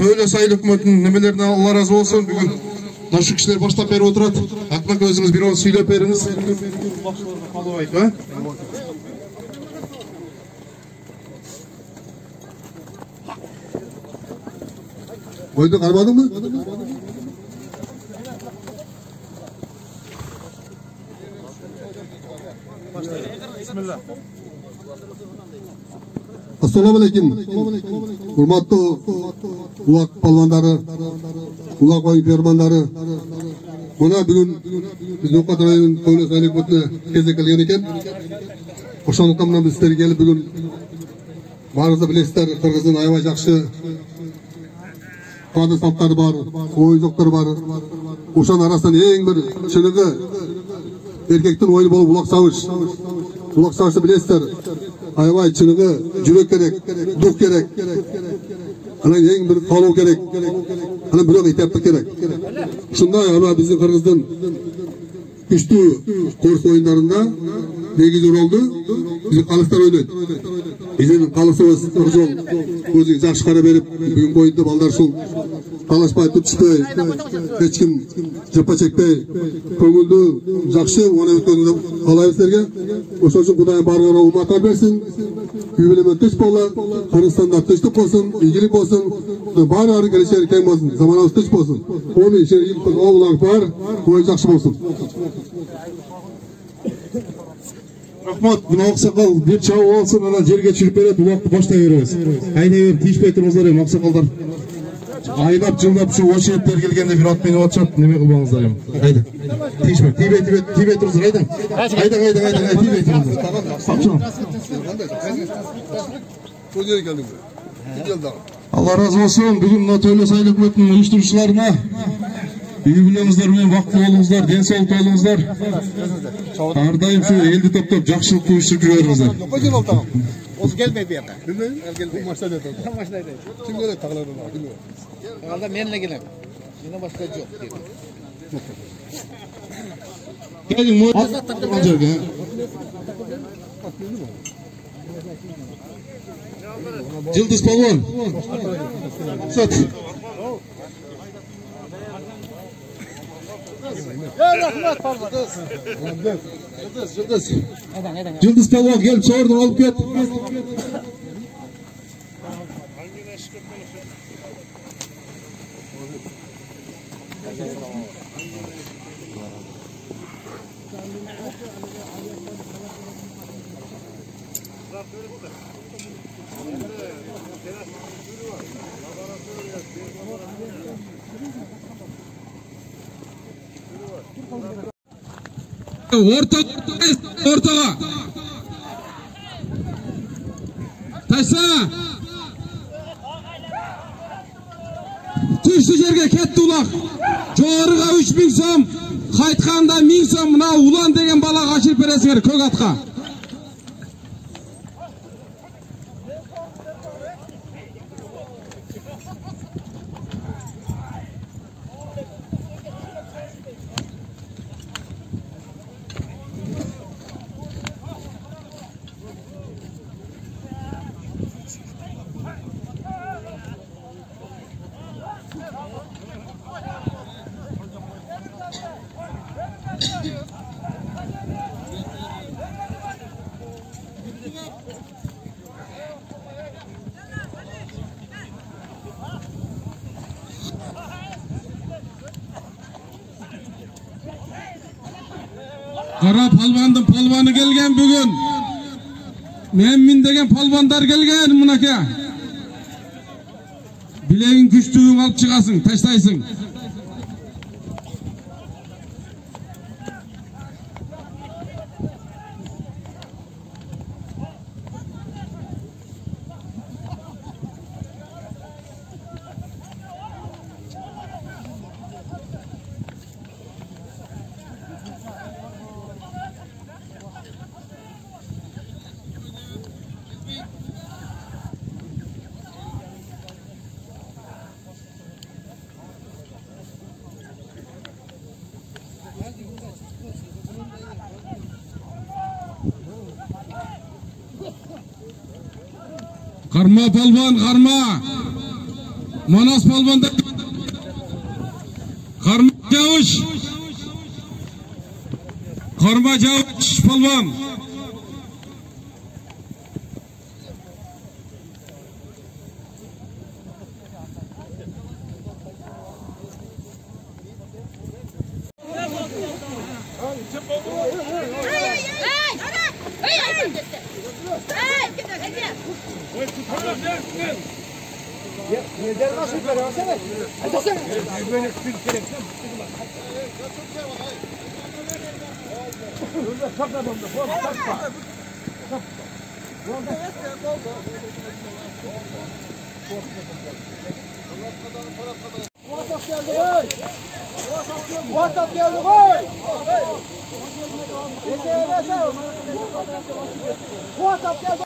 Töölөс айыл өкмөтүнүн немелерине Алла разы болсун. Бүгүн нашы кишилер баштап берип отурат. Акмак өзүңүз бир он сүйлөп бериңиз. Oydu karmadın mı? Bismillah. Assalamu alaikum. Hurmatlı ulak palvandары, ulak oyun permandары. Buna bugün biz Nokat rayonunun Töölös ayыл өкмөтүнө кезек келген экен. Ошондуктан мына биз силерге келип бүгүн баарыңыз да билесиздер, Кыргыздын аябай жакшы каадаттары бар, оюнчуктары бар. Ошонун арасынан эң бир чыныгы эркектин оюну болуп улак сабыш. Улак сабышты билесиздер. Аябай чыныгы жүрөк керек, дух керек. Анан эң бир калуу керек. Анан бирок итептик керек. Ушундай ана биздин Кыргыздын күчтүү корс оюндарында негизи ролду биздин калыстар ойнойт. Биздин калысыбыз Ыржол өзү жакшы кара берип, бүгүн боюнда балдар ушул талашпай, түтүшпөй, эч ким жапа чекпей, көңүлдүү жакшы ойноп өткөнүндө каалайбыз силерге. Ошон үчүн Кудайым баарыңарга уматар берсин. Үй менен тынч болот, Кыргызстанда тынчтык болсун, ийгилик болсун, баары келечеги кең болсун, заманыбыз тынч болсун. Ону ишер илтик оолак бар, ой жакшы болсун. Рахмат, мына аксакал бир чабып алсын, анан жерге чүрүп берет, убакты баштай беребиз. Айдай берип тийишпей туруңуздар эми аксакалдар. Айнап жылдап ушу очередтер келгенде бир ат менеп атышат, неме кылбаңыздар эми. Айда. Тийишпей, тийбей туруңуздар, айдаң. Айдаң, тийбей туруңуздар. Алла разы болсун. Бүгүн мына Töölös айыл өкмөтүнүн уюштуруучуларына үй бүлөңүздөр менен бактылуу болуңуздар, ден соолуктуу болуңуздар. Ар дайым ушу элди топтоп жакшылыкты уюштуруп жүрө бериңиздер. Осы келмей bu yoqqa. Bilmeyin. Maçta dedi. Maçta dedi. Kim böyle takılardı? Kim böyle? Alda menle gelem. Yine başka yok. Gelin mu? Olacak ya. Yıldız Palvan. Sat. Rahmat Palvan. Yıldız. Yıldız Palvan gelip çağırdım, alıp get. Ortaga. Taysa. Düştü жерге ketdi ulak. Жоғарыға 3000 сом, қайтқанда 1000 сом, мына улан деген балаға ашырып бересіңер көк атқа. Qara palvandın palvanı gelgen bugün. Memmin degen palvanдар gelgen mınaka. Bileğin güçlüğün alıp çıkasın, taştaysın. Karma palvan karma. Manas polvonda Qarmajavush polvon. WhatsApp geldi koy. WhatsApp geldi.